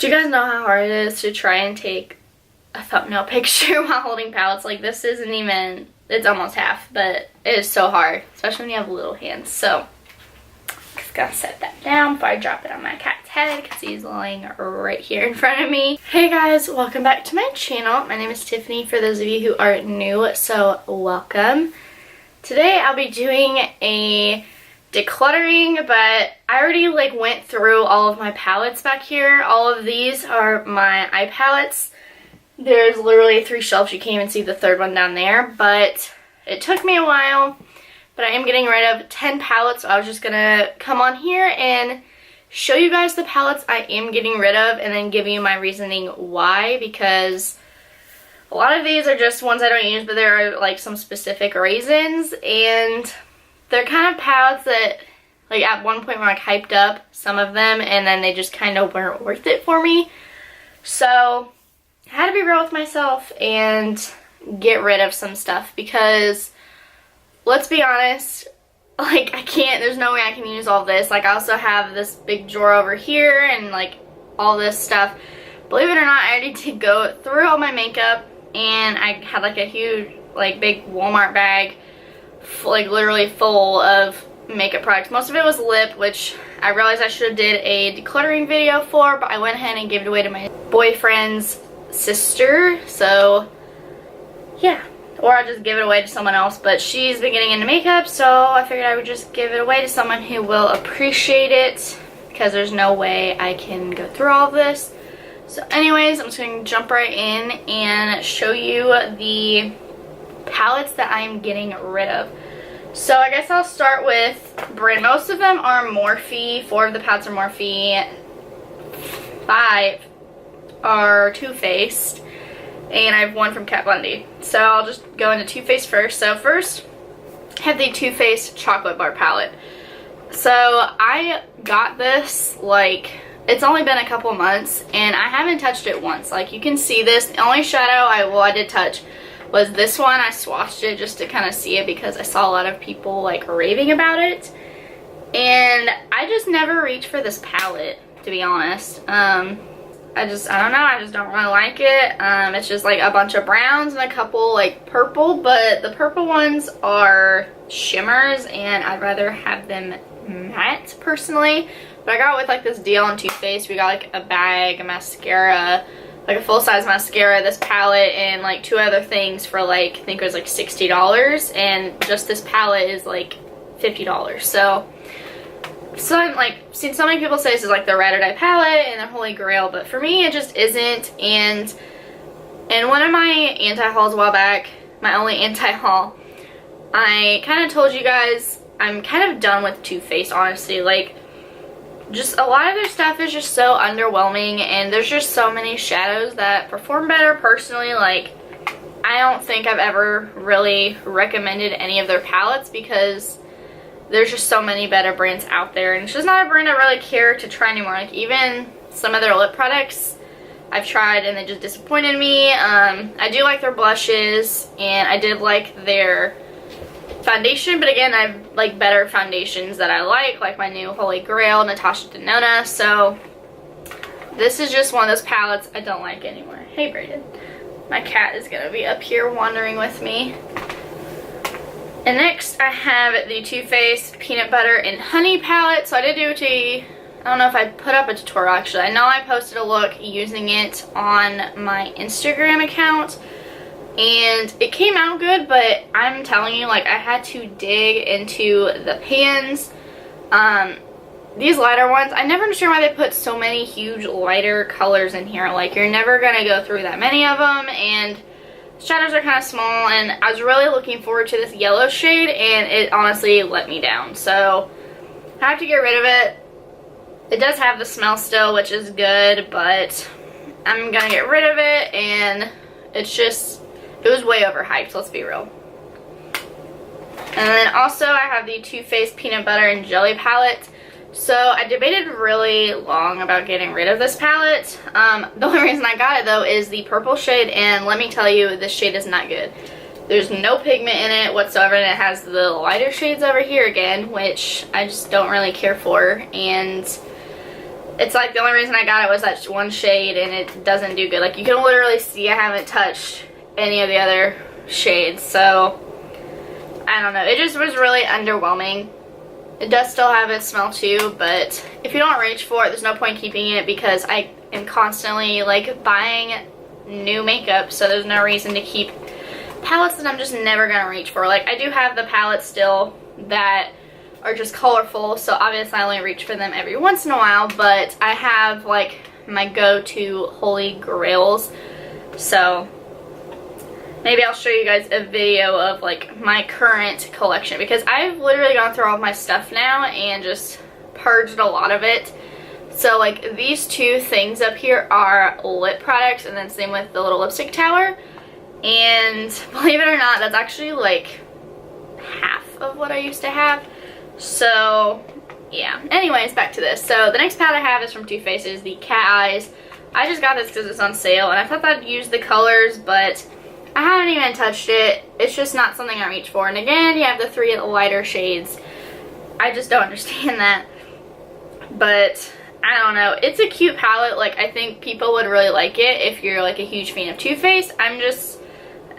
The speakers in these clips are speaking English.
Do you guys know how hard it is to try and take a thumbnail picture while holding palettes? Like, this isn't even, it's almost half, but it is so hard, especially when you have little hands. So just gonna set that down before I drop it on my cat's head because he's lying right here in front of me. Hey guys, welcome back to my channel. My name is Tiffany for those of you who are new, so welcome. Today I'll be doing a decluttering, but I already went through all of my palettes back here. All of these are my eye palettes. There's literally 3 shelves. You can't even see the third one down there, but it took me a while. But I am getting rid of 10 palettes, so I was just gonna come on here and show you guys the palettes I am getting rid of and then give you my reasoning why, because a lot of these are just ones I don't use, but there are some specific reasons, and they're kind of palettes that at one point were hyped up, some of them, and then they just kind of weren't worth it for me. So I had to be real with myself and get rid of some stuff because, let's be honest, I can't, there's no way I can use all this. I also have this big drawer over here and all this stuff. Believe it or not, I already did go through all my makeup, and I had a huge big Walmart bag literally full of makeup products. Most of it was lip, which I realized I should have did a decluttering video for, but I went ahead and gave it away to my boyfriend's sister. So yeah, or I'll just give it away to someone else, but she's been getting into makeup, so I figured I would just give it away to someone who will appreciate it, because there's no way I can go through all of this. So anyways, I'm just going to jump right in and show you the palettes that I'm getting rid of. So I guess I'll start with brand. Most of them are Morphe. 4 of the palettes are Morphe. 5 are Too Faced. And I have 1 from Kat Von D. So I'll just go into Too Faced first. So first, I have the Too Faced Chocolate Bar palette. So I got this, it's only been a couple months, and I haven't touched it once. You can see this. The only shadow I did touch was this one. I swatched it just to kind of see it because I saw a lot of people raving about it. And I just never reached for this palette, to be honest. I don't know, I just don't really like it. It's just a bunch of browns and a couple purple, but the purple ones are shimmers and I'd rather have them matte personally. But I got it with this deal on Too Faced. We got a bag, a mascara, a full-size mascara, this palette, and 2 other things for I think it was $60, and just this palette is $50. So I'm seen so many people say this is the ride or die palette and the holy grail, but for me it just isn't. And in one of my anti-hauls a while back, my only anti-haul, I kind of told you guys I'm kind of done with Too Faced, honestly. Just a lot of their stuff is just so underwhelming, and there's just so many shadows that perform better personally. I don't think I've ever really recommended any of their palettes because there's just so many better brands out there, and it's just not a brand I really care to try anymore. Even some of their lip products I've tried and they just disappointed me. I do like their blushes, and I did like their foundation, but again, I have better foundations that I like my new Holy Grail Natasha Denona. So this is just one of those palettes I don't like anymore. Hey Brayden, my cat is gonna be up here wandering with me. And next I have the Too Faced Peanut Butter and Honey palette. So I did do I don't know if I put up a tutorial actually. I know I posted a look using it on my Instagram account, and it came out good, but I'm telling you, I had to dig into the pans. These lighter ones, I never understand why they put so many huge lighter colors in here. You're never gonna go through that many of them, and shadows are kind of small, and I was really looking forward to this yellow shade, and it honestly let me down. So I have to get rid of it. It does have the smell still, which is good, but I'm gonna get rid of it, and it's just, it was way overhyped, let's be real. And then also I have the Too Faced Peanut Butter and Jelly palette. So I debated really long about getting rid of this palette. The only reason I got it though is the purple shade, and let me tell you, this shade is not good. There's no pigment in it whatsoever, and it has the lighter shades over here again, which I just don't really care for. And It's like the only reason I got it was that one shade, and it doesn't do good. Like, you can literally see I haven't touched any of the other shades, so I don't know. It just was really underwhelming. It does still have its smell too, but if you don't reach for it, there's no point keeping it because I am constantly like buying new makeup, so there's no reason to keep palettes that I'm just never gonna reach for. Like, I do have the palettes still that are just colorful, so obviously I only reach for them every once in a while, but I have like my go-to holy grails. So maybe I'll show you guys a video of like my current collection, because I've literally gone through all of my stuff now and just purged a lot of it. So like these two things up here are lip products, and then same with the little lipstick tower. And believe it or not, that's actually like half of what I used to have. So yeah, anyways, back to this. So the next palette I have is from Too Faced, is the Cat Eyes. I just got this because it's on sale, and I thought I'd use the colors, but I haven't even touched it. It's just not something I reach for. And again, you have the 3 lighter shades. I just don't understand that. But I don't know. It's a cute palette. Like, I think people would really like it if you're like a huge fan of Too Faced. I'm just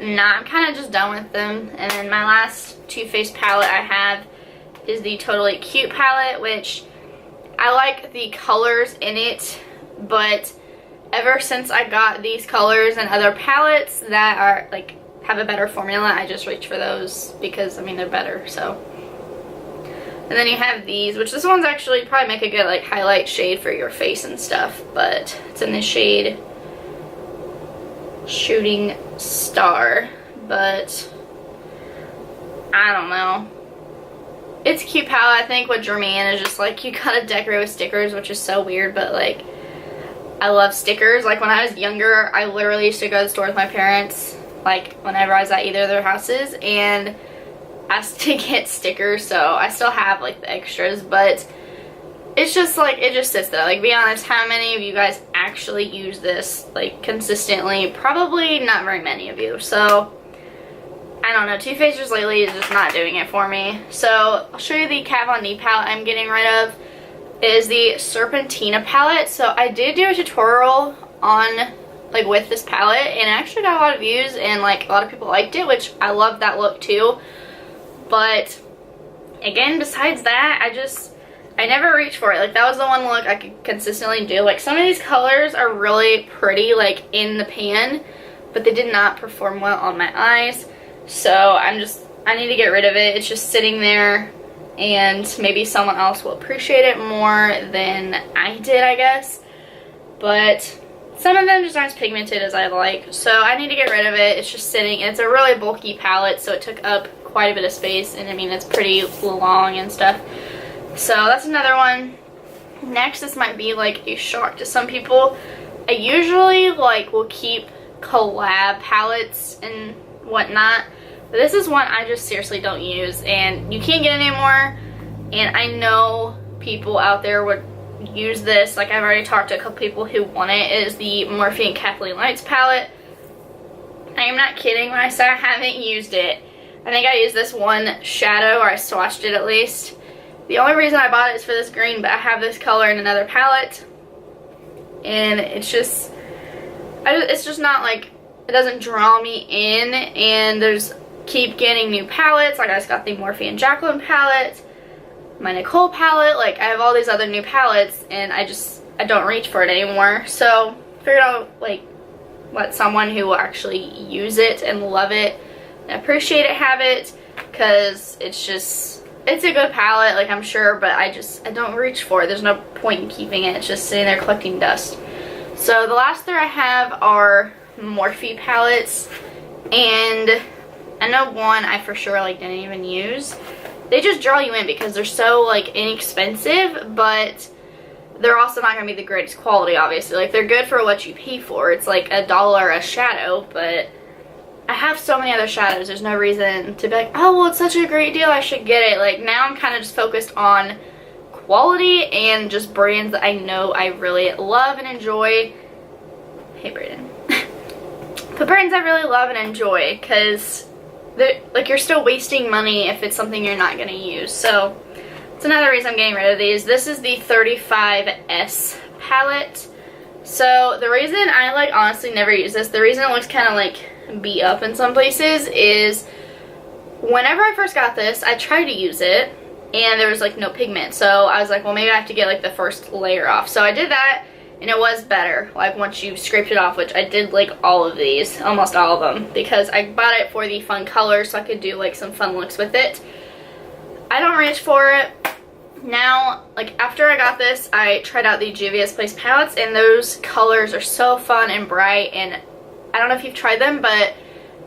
not. I'm kind of just done with them. And then my last Too Faced palette I have is the Totally Cute palette, which I like the colors in it, but ever since I got these colors and other palettes that are like have a better formula, I just reach for those because I mean they're better. So, and then you have these, which this one's actually probably make a good like highlight shade for your face and stuff, but it's in the shade Shooting Star. But I don't know. It's a cute palette. I think what drew me in is just like you gotta decorate with stickers, which is so weird, but like I love stickers. Like when I was younger, I literally used to go to the store with my parents, like whenever I was at either of their houses, and asked to get stickers. So I still have like the extras, but it's just like, it just sits there. Like, be honest, how many of you guys actually use this like consistently? Probably not very many of you. So I don't know, Too Faced just lately is just not doing it for me. So I'll show you the Kat Von D palette I'm getting rid of. It is the Serpentina palette. So I did do a tutorial on like with this palette, and it actually got a lot of views, and like a lot of people liked it, which I love that look too. But again, besides that, I never reached for it. Like, that was the one look I could consistently do. Like, some of these colors are really pretty like in the pan, but they did not perform well on my eyes. So I need to get rid of it. It's just sitting there, and maybe someone else will appreciate it more than I did, I guess. But some of them just aren't as pigmented as I like, so I need to get rid of it. It's just sitting, and it's a really bulky palette, so it took up quite a bit of space, and I mean, it's pretty long and stuff. So that's another one. Next, this might be like a shock to some people. I usually like will keep collab palettes and whatnot, but this is one I just seriously don't use, and you can't get it anymore. And I know people out there would use this. Like, I've already talked to a couple people who want it. It is the Morphe and Kathleen Lights palette. I am not kidding when I say I haven't used it. I think I used this one shadow, or I swatched it at least. The only reason I bought it is for this green, but I have this color in another palette, and it's just not like, it doesn't draw me in. And there's keep getting new palettes. Like, I just got the Morphe and Jacqueline palette, my Nicole palette. Like, I have all these other new palettes, and I don't reach for it anymore. So figured out like let someone who will actually use it and love it and appreciate it have it, because it's a good palette, like, I'm sure, but I don't reach for it. There's no point in keeping it. It's just sitting there collecting dust. So the last three I have are Morphe palettes, and I know one I for sure like didn't even use. They just draw you in because they're so like inexpensive, but they're also not going to be the greatest quality, obviously. Like, they're good for what you pay for. It's like $1 a shadow, but I have so many other shadows. There's no reason to be like, oh, well, it's such a great deal, I should get it. Like, now I'm kind of just focused on quality and just brands that I know I really love and enjoy. Hey, Brayden. But brands I really love and enjoy, because like, you're still wasting money if it's something you're not going to use. So it's another reason I'm getting rid of these. This is the 35S palette. So the reason I like honestly never use this, the reason it looks kind of like beat up in some places is whenever I first got this, I tried to use it and there was like no pigment. So I was like, well, maybe I have to get like the first layer off. So I did that and it was better, like once you scraped it off, which I did like all of these, almost all of them, because I bought it for the fun color so I could do like some fun looks with it. I don't reach for it. Now, like after I got this, I tried out the Juvia's Place palettes and those colors are so fun and bright, and I don't know if you've tried them, but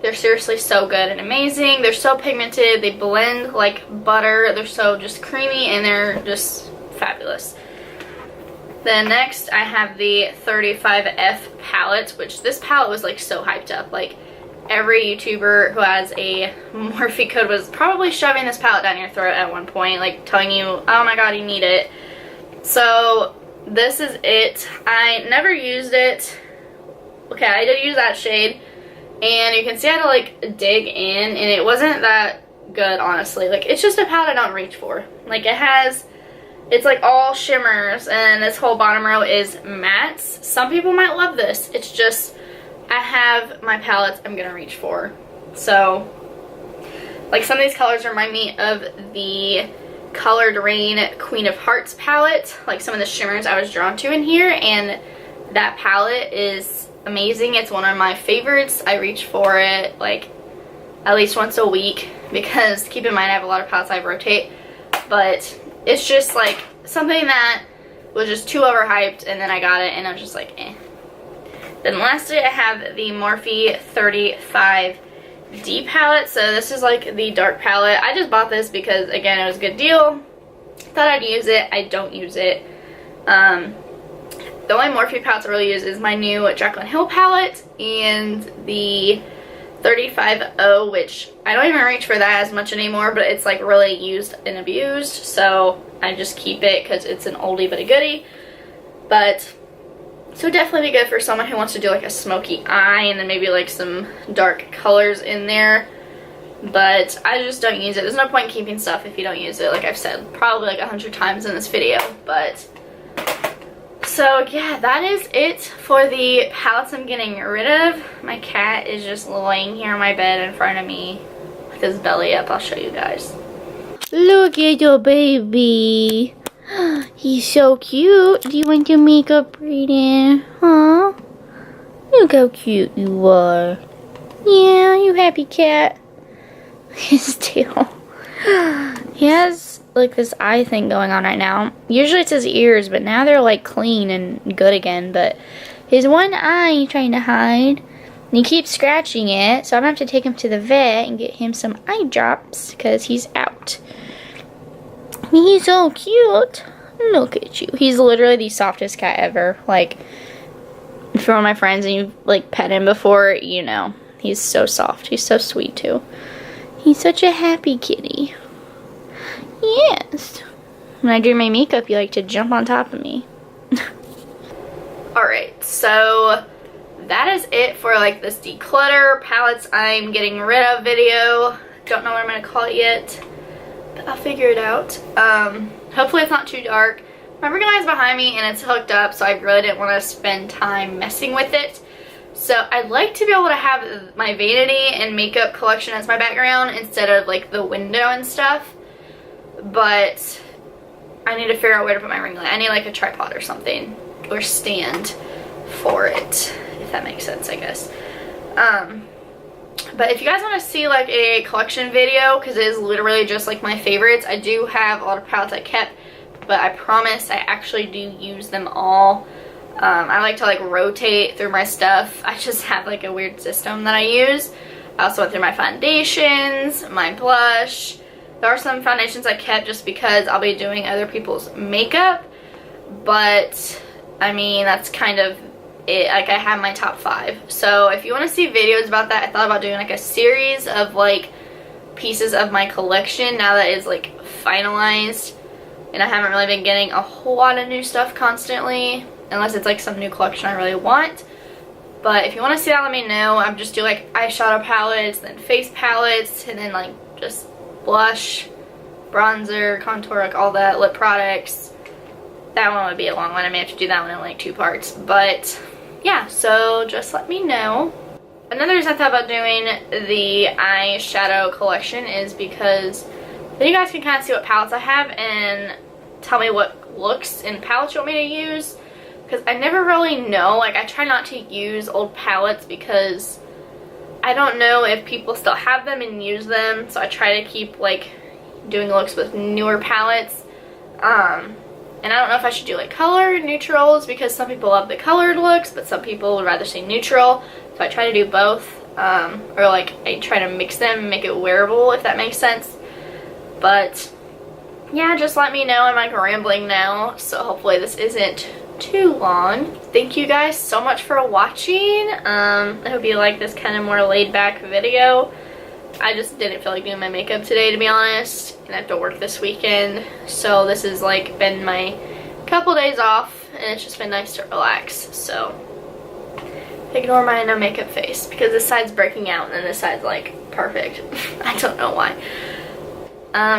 they're seriously so good and amazing. They're so pigmented, they blend like butter, they're so just creamy and they're just fabulous. Then next I have the 35F palette, which this palette was like so hyped up. Like every YouTuber who has a Morphe code was probably shoving this palette down your throat at one point, like telling you, oh my god, you need it. So this is it. I never used it. Okay, I did use that shade, and you can see I had to like dig in, and it wasn't that good, honestly. Like it's just a palette I don't reach for. Like it's like all shimmers, and this whole bottom row is mattes. Some people might love this. It's just, I have my palettes I'm gonna reach for. So like some of these colors remind me of the Colored Rain Queen of Hearts palette, like some of the shimmers I was drawn to in here, and that palette is amazing. It's one of my favorites. I reach for it like at least once a week because keep in mind I have a lot of palettes I rotate, but it's just like something that was just too overhyped, and then I got it and I was just like eh. Then lastly I have the Morphe 35D palette. So this is like the dark palette. I just bought this because again it was a good deal. Thought I'd use it. I don't use it. The only Morphe palettes I really use is my new Jaclyn Hill palette and the 35O, which I don't even reach for that as much anymore, but it's like really used and abused, so I just keep it because it's an oldie but a goodie. But so definitely be good for someone who wants to do like a smoky eye and then maybe like some dark colors in there, but I just don't use it. There's no point in keeping stuff if you don't use it, like I've said probably like 100 times in this video. But so yeah, that is it for the palettes I'm getting rid of. My cat is just laying here on my bed in front of me with his belly up. I'll show you guys. Look at your baby. He's so cute. Do you want your makeup reading? Huh? Look how cute you are. Yeah, you happy cat? His tail. He has like this eye thing going on right now. Usually it's his ears, but now they're like clean and good again. But his one eye trying to hide, and he keeps scratching it. So I'm gonna have to take him to the vet and get him some eye drops because he's out. He's so cute. Look at you. He's literally the softest cat ever. Like, if you're one of my friends and you've like pet him before, you know, he's so soft. He's so sweet too. He's such a happy kitty. Yes. When I do my makeup, you like to jump on top of me. Alright, so that is it for like this declutter palettes I'm getting rid of video. Don't know what I'm going to call it yet, but I'll figure it out. Hopefully it's not too dark. My ring light is behind me and it's hooked up, so I really didn't want to spend time messing with it. So I'd like to be able to have my vanity and makeup collection as my background instead of like the window and stuff. But I need to figure out where to put my ring light. I need like a tripod or something, or stand for it, if that makes sense, I guess. But if you guys want to see like a collection video, because it is literally just like my favorites, I do have a lot of palettes I kept, but I promise I actually do use them all. I like to like rotate through my stuff. I just have like a weird system that I use. I also went through my foundations, my blush. There are some foundations I kept just because I'll be doing other people's makeup, but I mean that's kind of it. Like I have my top 5. So if you want to see videos about that, I thought about doing like a series of like pieces of my collection now that it's like finalized, and I haven't really been getting a whole lot of new stuff constantly unless it's like some new collection I really want. But if you want to see that, let me know. I'm just do like eyeshadow palettes, then face palettes, and then like just blush, bronzer, contour, like all that, lip products, that one would be a long one. I may have to do that one in like 2 parts. But yeah, so just let me know. Another reason I thought about doing the eyeshadow collection is because then you guys can kind of see what palettes I have and tell me what looks and palettes you want me to use. Because I never really know. Like, I try not to use old palettes because I don't know if people still have them and use them. So I try to keep like doing looks with newer palettes. And I don't know if I should do like color neutrals because some people love the colored looks, but some people would rather see neutral. So I try to do both, or like I try to mix them and make it wearable, if that makes sense. But yeah, just let me know. I'm like rambling now, so hopefully this isn't too long. Thank you guys so much for watching. I hope you like this kind of more laid back video. I just didn't feel like doing my makeup today, to be honest, and I have to work this weekend, so this has like been my couple days off, and it's just been nice to relax. So ignore my no makeup face because this side's breaking out and then this side's like perfect. I don't know why.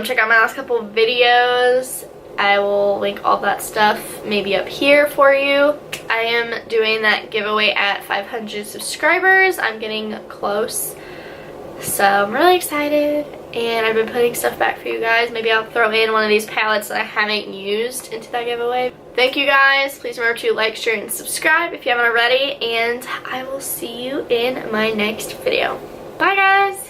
Check out my last couple of videos. I will link all that stuff maybe up here for you. I am doing that giveaway at 500 subscribers. I'm getting close, so I'm really excited, and I've been putting stuff back for you guys. Maybe I'll throw in one of these palettes that I haven't used into that giveaway. Thank you guys. Please remember to like, share, and subscribe if you haven't already, and I will see you in my next video. Bye guys!